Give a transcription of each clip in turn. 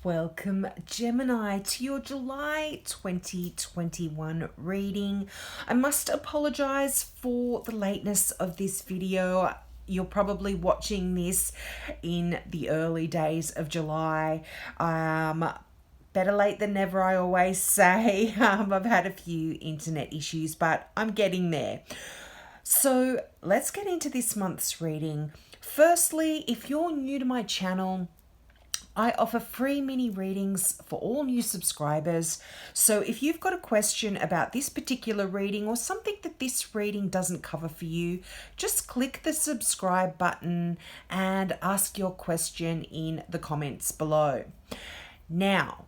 Welcome, Gemini, to your July 2021 reading. I must apologize for the lateness of this video. You're probably watching this in the early days of July. Better late than never, I always say. I've had a few internet issues, but I'm getting there. So let's get into this month's reading. Firstly, if you're new to my channel, I offer free mini readings for all new subscribers. So if you've got a question about this particular reading or something that this reading doesn't cover for you, just click the subscribe button and ask your question in the comments below. Now,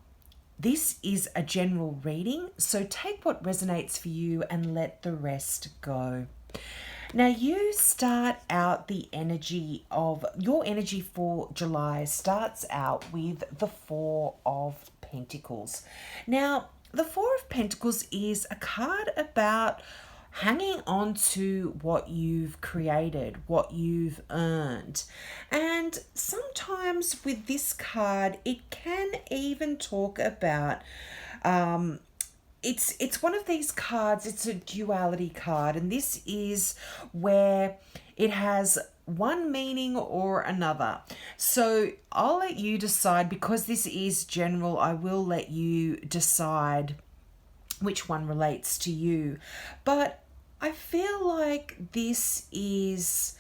this is a general reading, so take what resonates for you and let the rest go. Now you start out your energy for July starts out with the Four of Pentacles. Now, the Four of Pentacles is a card about hanging on to what you've created, what you've earned. And sometimes with this card, it can even talk about it's one of these cards, it's a duality card, and this is where it has one meaning or another. So I'll let you decide, because this is general, I will let you decide which one relates to you. But I feel like this is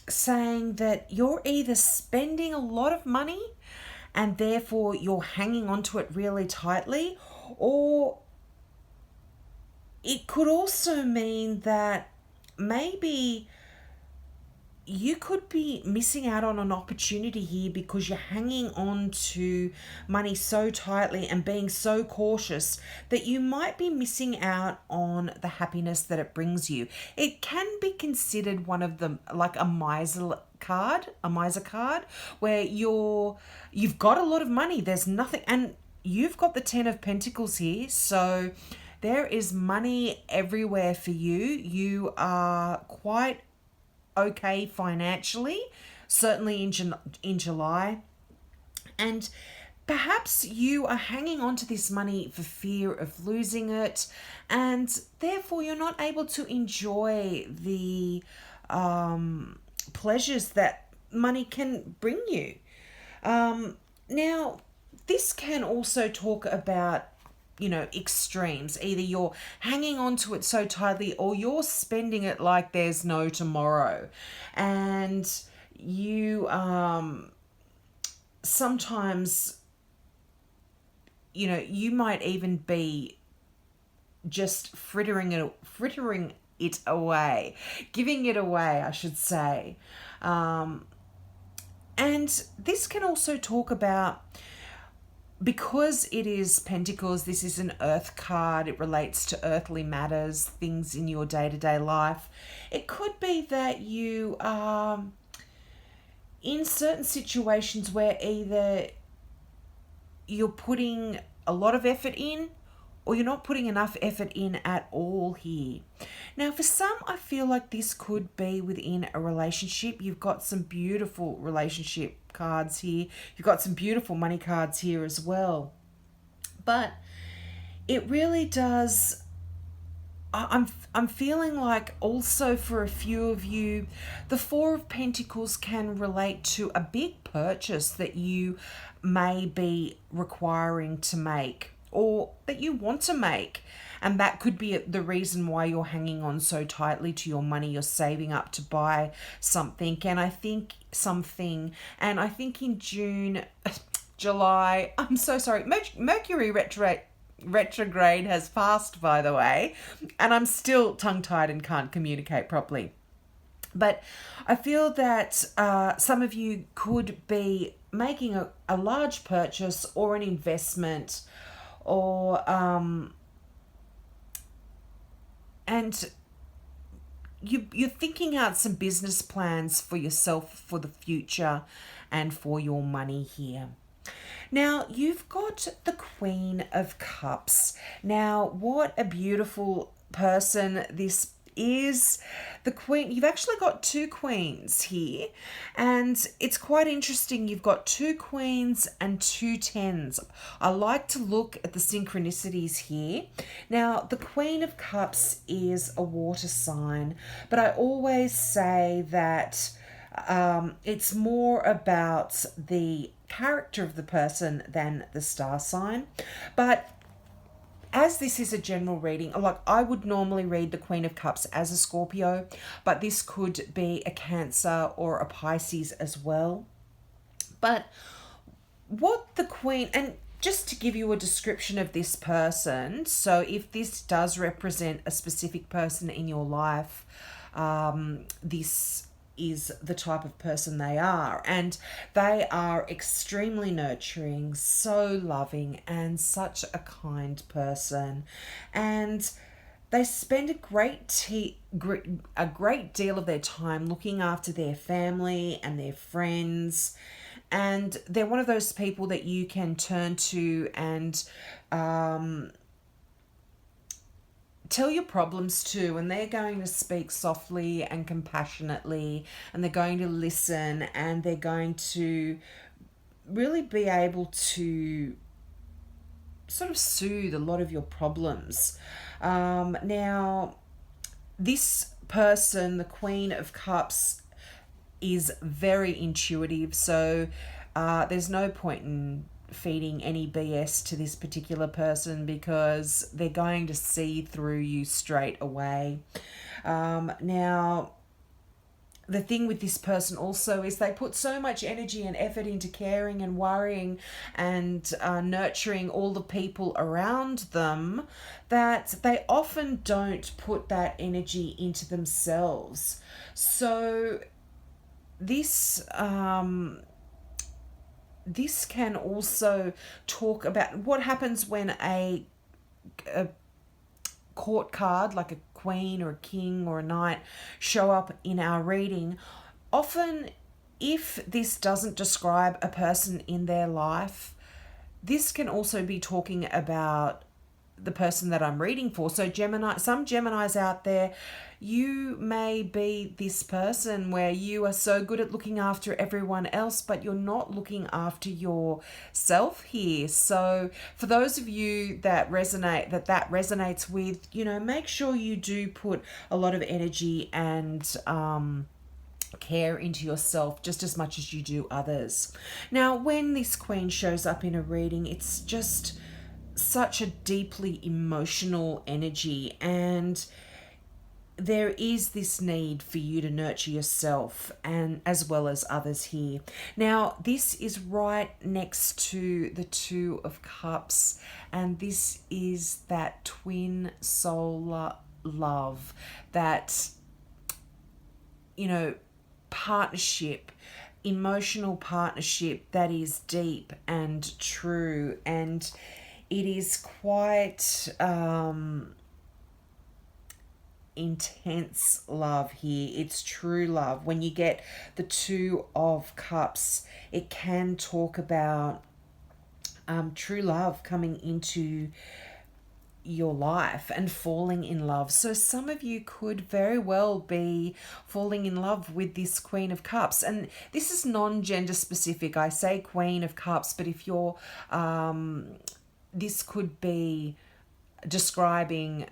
saying that you're either spending a lot of money and therefore you're hanging on to it really tightly, or it could also mean that maybe you could be missing out on an opportunity here because you're hanging on to money so tightly and being so cautious that you might be missing out on the happiness that it brings you. It can be considered one of them, like a miser card, where you've got a lot of money, there's nothing, and you've got the Ten of Pentacles here, so there is money everywhere for you. You are quite okay financially, certainly in July, and perhaps you are hanging on to this money for fear of losing it, and therefore you're not able to enjoy the pleasures that money can bring you. Now, this can also talk about extremes. Either you're hanging on to it so tightly or you're spending it like there's no tomorrow. And you sometimes, you might even be just frittering it away, giving it away, I should say. And this can also talk about, because it is Pentacles, this is an earth card, it relates to earthly matters, things in your day-to-day life. It could be that you are in certain situations where either you're putting a lot of effort in or you're not putting enough effort in at all here. Now, for some, I feel like this could be within a relationship. You've got some beautiful relationship cards here. You've got some beautiful money cards here as well. But it really does, I'm feeling like also for a few of you, the Four of Pentacles can relate to a big purchase that you may be requiring to make, or that you want to make. And that could be the reason why you're hanging on so tightly to your money. You're saving up to buy something. And I think in July, I'm so sorry, Mercury retrograde has passed, by the way, and I'm still tongue-tied and can't communicate properly. But I feel that some of you could be making a large purchase or an investment, or and you're thinking out some business plans for yourself for the future and for your money here. Now, you've got the Queen of Cups. Now, what a beautiful person this is the Queen. You've actually got two Queens here, and it's quite interesting. You've got two Queens and two Tens. I like to look at the synchronicities here. Now, the Queen of Cups is a water sign, but I always say that it's more about the character of the person than the star sign. But as this is a general reading, like I would normally read the Queen of Cups as a Scorpio, but this could be a Cancer or a Pisces as well. But what the Queen, and just to give you a description of this person, so if this does represent a specific person in your life, this is the type of person they are, and they are extremely nurturing, so loving, and such a kind person, and they spend a great deal of their time looking after their family and their friends, and they're one of those people that you can turn to and tell your problems to, and they're going to speak softly and compassionately, and they're going to listen, and they're going to really be able to sort of soothe a lot of your problems. Now, this person, the Queen of Cups, is very intuitive, so there's no point in feeding any BS to this particular person because they're going to see through you straight away. Now, the thing with this person also is they put so much energy and effort into caring and worrying and nurturing all the people around them that they often don't put that energy into themselves. So this this can also talk about what happens when a court card like a queen or a king or a knight show up in our reading. Often, if this doesn't describe a person in their life, this can also be talking about the person that I'm reading for. So Gemini, some Geminis out there, you may be this person where you are so good at looking after everyone else, but you're not looking after yourself here. So for those of you that resonates with, make sure you do put a lot of energy and care into yourself just as much as you do others. Now, when this Queen shows up in a reading, it's just such a deeply emotional energy, and there is this need for you to nurture yourself and as well as others here. Now, this is right next to the Two of Cups, and this is that twin soul love, that partnership, emotional partnership that is deep and true, and it is quite intense love here. It's true love. When you get the Two of Cups, it can talk about true love coming into your life and falling in love. So some of you could very well be falling in love with this Queen of Cups, and this is non-gender specific. I say Queen of Cups, but if you're this could be describing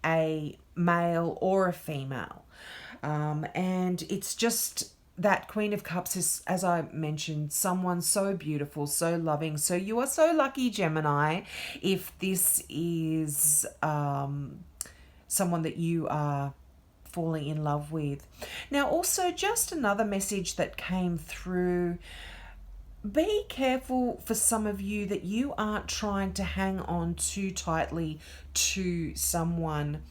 a male or a female, and it's just that Queen of Cups is, as I mentioned, someone so beautiful, so loving. So you are so lucky, Gemini, if this is someone that you are falling in love with. Now, also, just another message that came through: be careful for some of you that you aren't trying to hang on too tightly to someone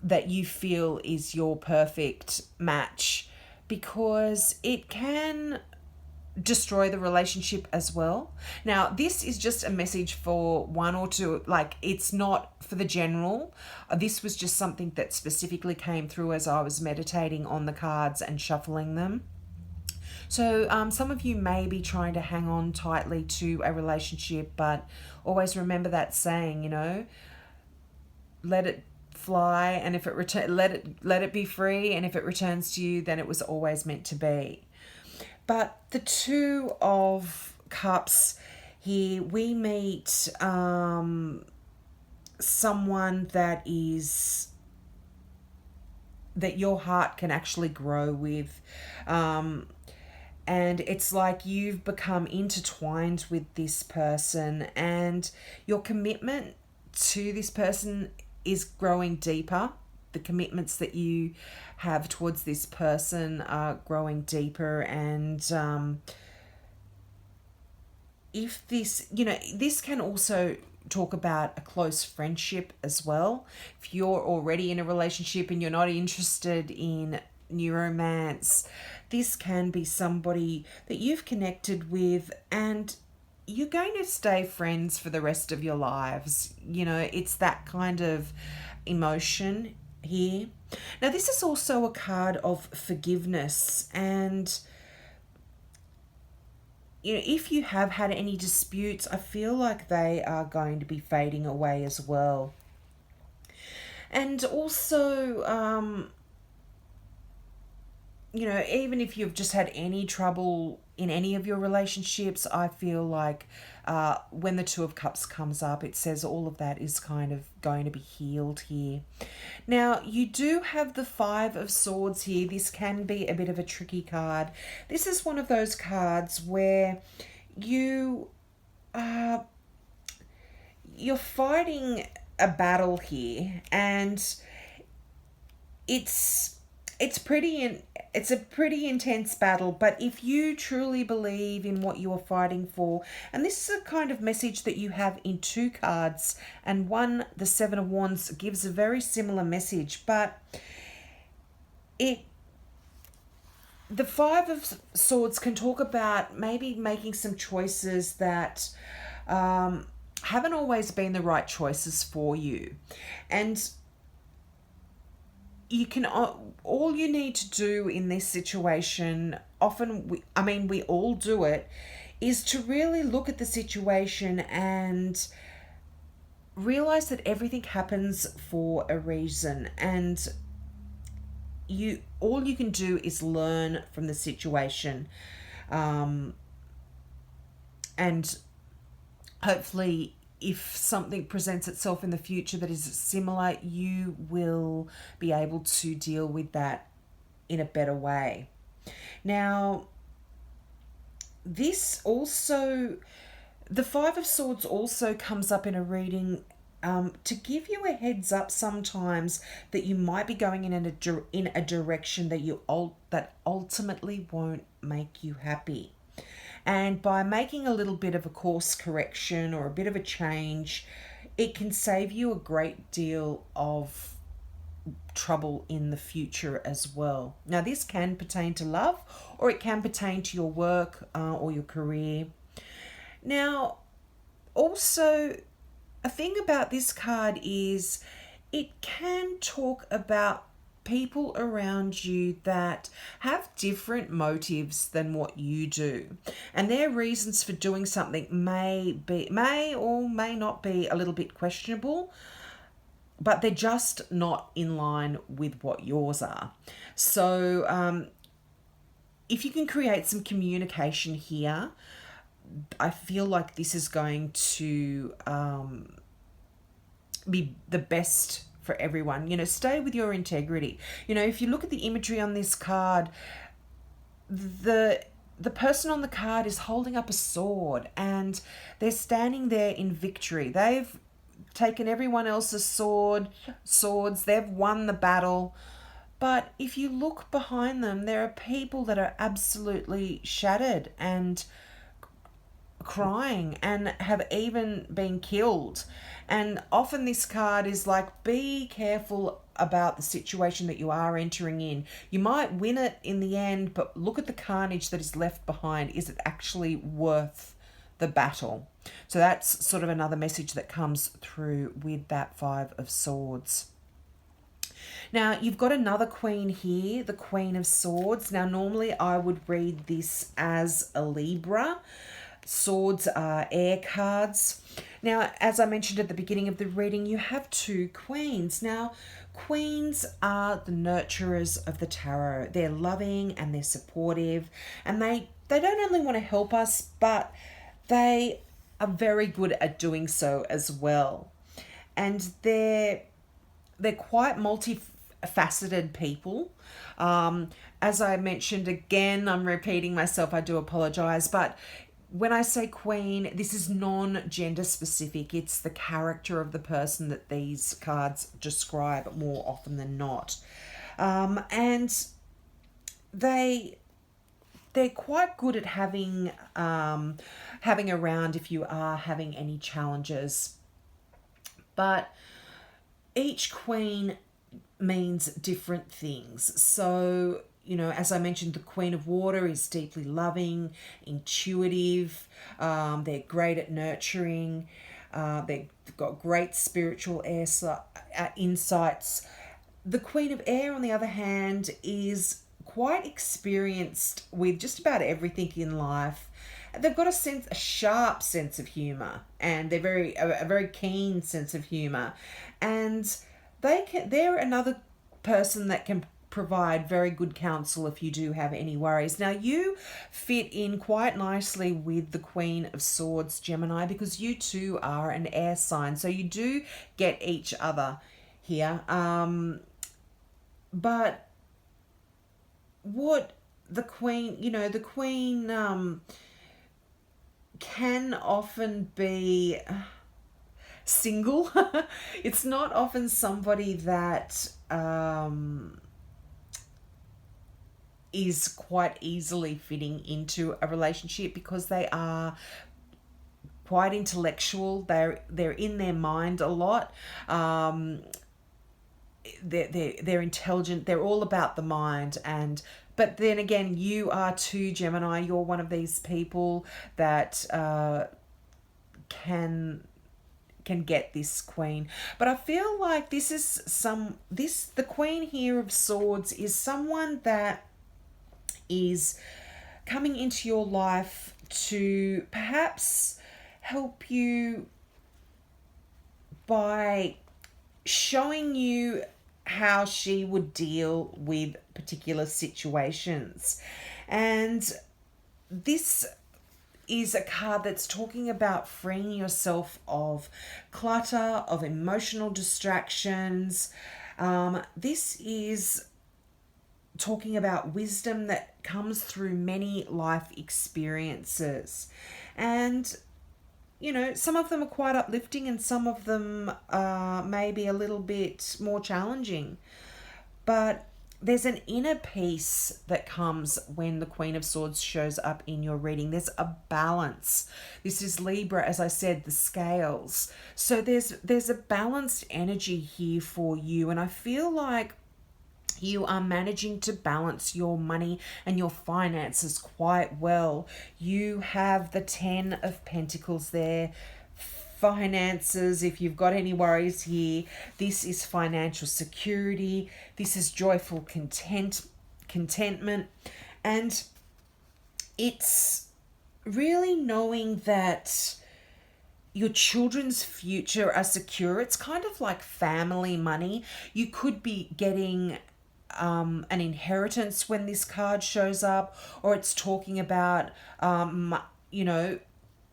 that you feel is your perfect match, because it can destroy the relationship as well. Now, this is just a message for one or two, like it's not for the general. This was just something that specifically came through as I was meditating on the cards and shuffling them. So some of you may be trying to hang on tightly to a relationship, but always remember that saying, let it fly, and if it let it be free, and if it returns to you, then it was always meant to be. But the Two of Cups here, we meet someone that your heart can actually grow with. And it's like you've become intertwined with this person, and your commitment to this person is growing deeper. The commitments that you have towards this person are growing deeper. And if this, this can also talk about a close friendship as well. If you're already in a relationship and you're not interested in new romance, this can be somebody that you've connected with and you're going to stay friends for the rest of your lives. It's that kind of emotion here. Now, this is also a card of forgiveness, and if you have had any disputes, I feel like they are going to be fading away as well. And also, even if you've just had any trouble in any of your relationships, I feel like when the Two of Cups comes up, it says all of that is kind of going to be healed here. Now, you do have the Five of Swords here. This can be a bit of a tricky card. This is one of those cards where you're fighting a battle here, and it's a pretty intense battle. But if you truly believe in what you are fighting for, and this is a kind of message that you have in two cards, and one, the Seven of Wands, gives a very similar message, but the Five of Swords can talk about maybe making some choices that haven't always been the right choices for you. And you can, all you need to do in this situation, often, we all do it, is to really look at the situation and realize that everything happens for a reason. And all you can do is learn from the situation. And hopefully, if something presents itself in the future that is similar, you will be able to deal with that in a better way. Now, this also, the Five of Swords also comes up in a reading to give you a heads up sometimes that you might be going in a direction that ultimately won't make you happy. And by making a little bit of a course correction or a bit of a change, it can save you a great deal of trouble in the future as well. Now, this can pertain to love, or it can pertain to your work or your career. Now, also, a thing about this card is it can talk about people around you that have different motives than what you do, and their reasons for doing something may or may not be a little bit questionable, but they're just not in line with what yours are. So if you can create some communication here, I feel like this is going to be the best for everyone. Stay with your integrity. If you look at the imagery on this card, the person on the card is holding up a sword, and they're standing there in victory. They've taken everyone else's swords. They've won the battle. But if you look behind them, there are people that are absolutely shattered and crying and have even been killed. And often this card is like, be careful about the situation that you are entering in. You might win it in the end, but look at the carnage that is left behind. Is it actually worth the battle? So that's sort of another message that comes through with that Five of Swords. Now, you've got another queen here, the Queen of Swords. Now, normally I would read this as a Libra, Swords are air cards. Now, as I mentioned at the beginning of the reading, you have two queens. Now, queens are the nurturers of the tarot. They're loving and they're supportive, and they don't only want to help us, but they are very good at doing so as well. And they're quite multifaceted people. As I mentioned again, I'm repeating myself, I do apologize, but when I say queen, this is non-gender specific. It's the character of the person that these cards describe more often than not. And they're quite good at having around if you are having any challenges. But each queen means different things. So, as I mentioned, the Queen of Water is deeply loving, intuitive. They're great at nurturing. They've got great spiritual insights. The Queen of Air, on the other hand, is quite experienced with just about everything in life. They've got a sharp sense of humor, and they're a very keen sense of humor, and they're another person that can provide very good counsel if you do have any worries. Now, you fit in quite nicely with the Queen of Swords, Gemini, because you too are an air sign, so you do get each other here. But what the Queen, the Queen can often be single. It's not often somebody that is quite easily fitting into a relationship, because they are quite intellectual. They're in their mind a lot. They're intelligent. They're all about the mind. But then again, you are too, Gemini. You're one of these people that can get this queen. But I feel like the Queen here of Swords is someone that is coming into your life to perhaps help you by showing you how she would deal with particular situations. And this is a card that's talking about freeing yourself of clutter, of emotional distractions. This is talking about wisdom that comes through many life experiences. And, some of them are quite uplifting and some of them are maybe a little bit more challenging. But there's an inner peace that comes when the Queen of Swords shows up in your reading. There's a balance. This is Libra, as I said, the scales. So there's a balanced energy here for you. And I feel like you are managing to balance your money and your finances quite well. You have the 10 of Pentacles there. Finances, if you've got any worries here, this is financial security. This is joyful contentment. And it's really knowing that your children's future are secure. It's kind of like family money. You could be getting an inheritance when this card shows up, or it's talking about,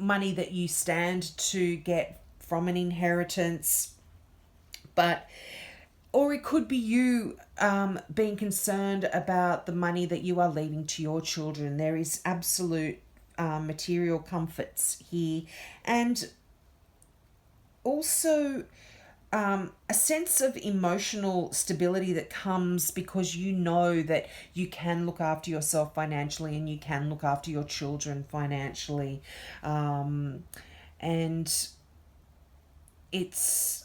money that you stand to get from an inheritance. Or it could be you being concerned about the money that you are leaving to your children. There is absolute material comforts here. And also a sense of emotional stability that comes because you know that you can look after yourself financially and you can look after your children financially. And it's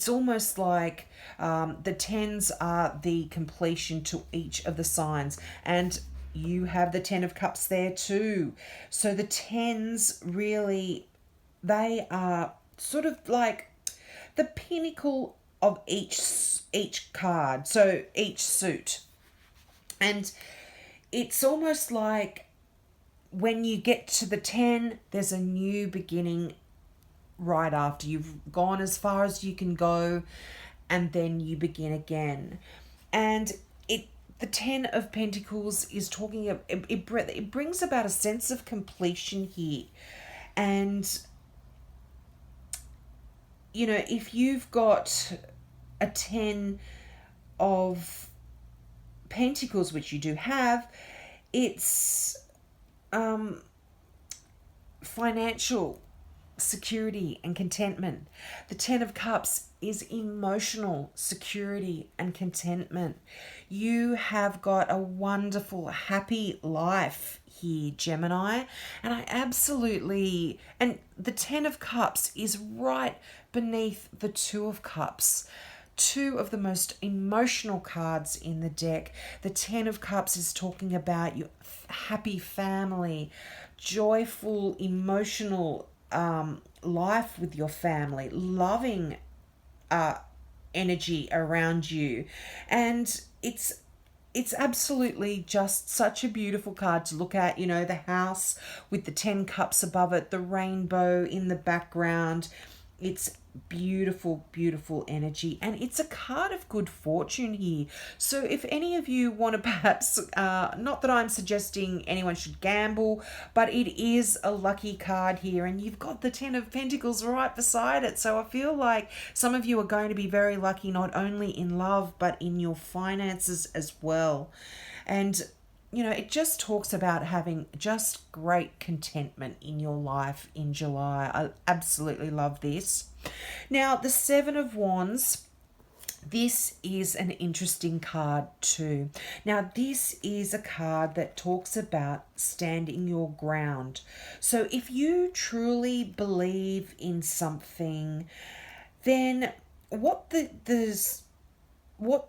almost like the 10s are the completion to each of the signs. And you have the 10 of Cups there too. So the 10s really, they are sort of like the pinnacle of each card, so each suit. And it's almost like when you get to the 10, there's a new beginning right after. You've gone as far as you can go, and then you begin again. And the 10 of Pentacles is talking of, it brings about a sense of completion here. And, you know, if you've got a 10 of Pentacles, which you do have, it's financial security and contentment. The 10 of Cups is emotional security and contentment. You have got a wonderful, happy life here, Gemini. And and the 10 of Cups is right beneath the 2 of Cups. Two of the most emotional cards in the deck. The 10 of Cups is talking about your happy family, joyful, emotional life with your family, loving energy around you. And it's absolutely just such a beautiful card to look at. You know, the house with the 10 cups above it, the rainbow in the background. It's beautiful, beautiful energy. And it's a card of good fortune here. So if any of you want to perhaps, not that I'm suggesting anyone should gamble, but it is a lucky card here. And you've got the 10 of Pentacles right beside it. So I feel like some of you are going to be very lucky, not only in love, but in your finances as well. And you know, it just talks about having just great contentment in your life in July. I absolutely love this. Now, the 7 of Wands, this is an interesting card too. Now, this is a card that talks about standing your ground. So if you truly believe in something, then what the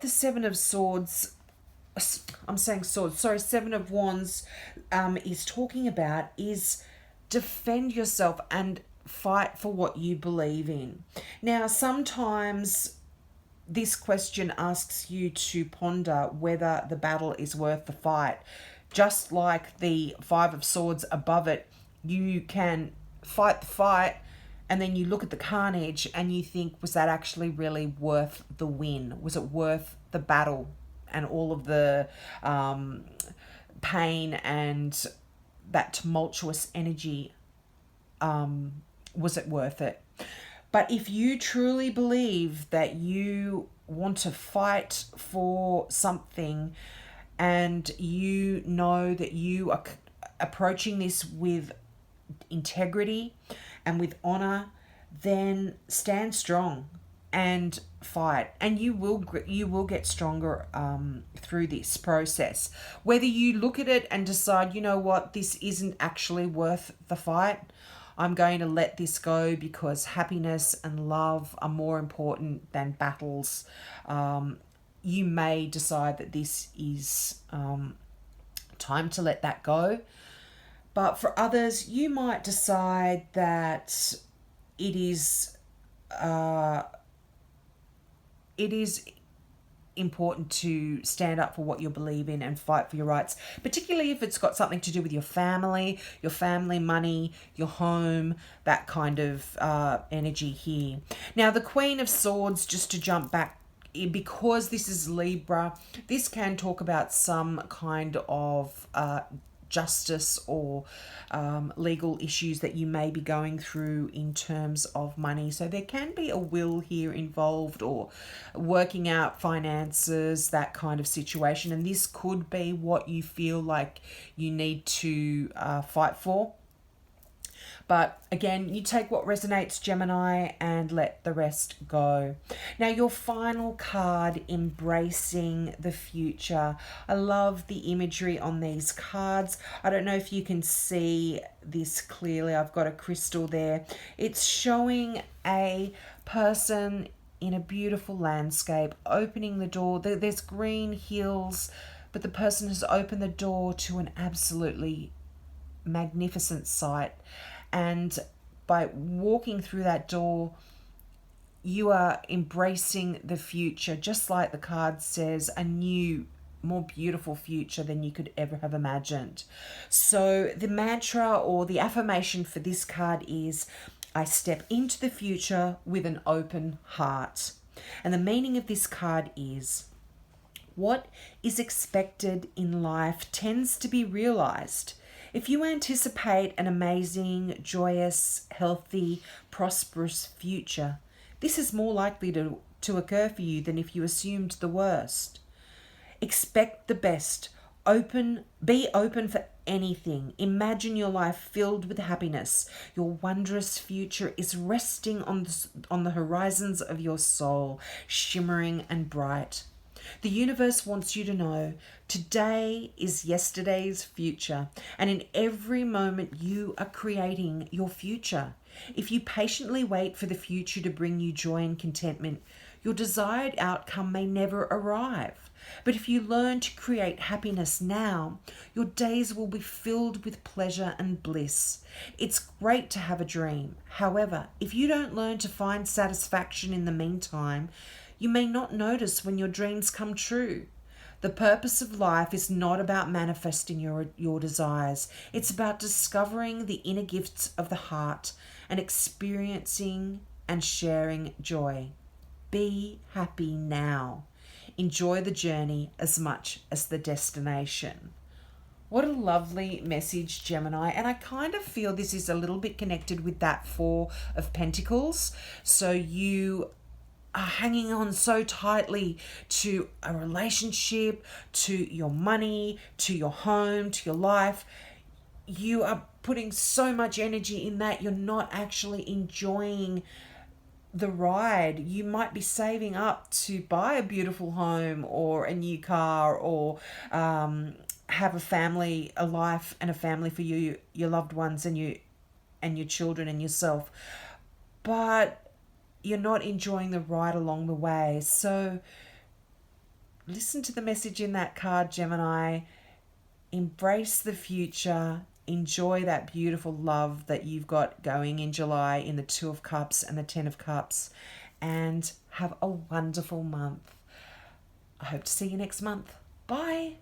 7 of Swords, I'm saying swords, sorry, 7 of Wands is talking about is defend yourself and fight for what you believe in. Now, sometimes this question asks you to ponder whether the battle is worth the fight. Just like the 5 of Swords above it, you can fight the fight, and then you look at the carnage and you think, was that actually really worth the win? Was it worth the battle? And all of the pain and that tumultuous energy, was it worth it? But if you truly believe that you want to fight for something, and you know that you are approaching this with integrity and with honor, then stand strong and fight, and you will get stronger through this process. Whether you look at it and decide, you know what, this isn't actually worth the fight, I'm going to let this go because happiness and love are more important than battles. You may decide that this is time to let that go. But for others, you might decide that it is important to stand up for what you believe in and fight for your rights, particularly if it's got something to do with your family money, your home, that kind of energy here. Now, the Queen of Swords, just to jump back, because this is Libra, this can talk about some kind of justice or legal issues that you may be going through in terms of money. So there can be a will here involved, or working out finances, that kind of situation. And this could be what you feel like you need to fight for. But again, you take what resonates, Gemini, and let the rest go. Now, your final card, Embracing the Future. I love the imagery on these cards. I don't know if you can see this clearly. I've got a crystal there. It's showing a person in a beautiful landscape, opening the door. There's green hills, but the person has opened the door to an absolutely magnificent sight. And by walking through that door, you are embracing the future, just like the card says, a new more beautiful future than you could ever have imagined. So the mantra or the affirmation for this card is, I step into the future with an open heart. And the meaning of this card is, what is expected in life tends to be realized. If you anticipate an amazing, joyous, healthy, prosperous future, this is more likely to occur for you than if you assumed the worst. Expect the best. Be open for anything. Imagine your life filled with happiness. Your wondrous future is resting on the horizons of your soul, shimmering and bright. The universe wants you to know today is yesterday's future, and in every moment you are creating your future. If you patiently wait for the future to bring you joy and contentment, your desired outcome may never arrive. But if you learn to create happiness now, your days will be filled with pleasure and bliss. It's great to have a dream. However, if you don't learn to find satisfaction in the meantime, you may not notice when your dreams come true. The purpose of life is not about manifesting your desires. It's about discovering the inner gifts of the heart and experiencing and sharing joy. Be happy now. Enjoy the journey as much as the destination. What a lovely message, Gemini. And I kind of feel this is a little bit connected with that Four of Pentacles. So you are hanging on so tightly to a relationship, to your money, to your home, to your life. You are putting so much energy in that you're not actually enjoying the ride. You might be saving up to buy a beautiful home or a new car, or have a family, a life and a family for you, your loved ones and your children and yourself. But you're not enjoying the ride along the way. So listen to the message in that card, Gemini. Embrace the future. Enjoy that beautiful love that you've got going in July in the Two of Cups and the Ten of Cups. And have a wonderful month. I hope to see you next month. Bye.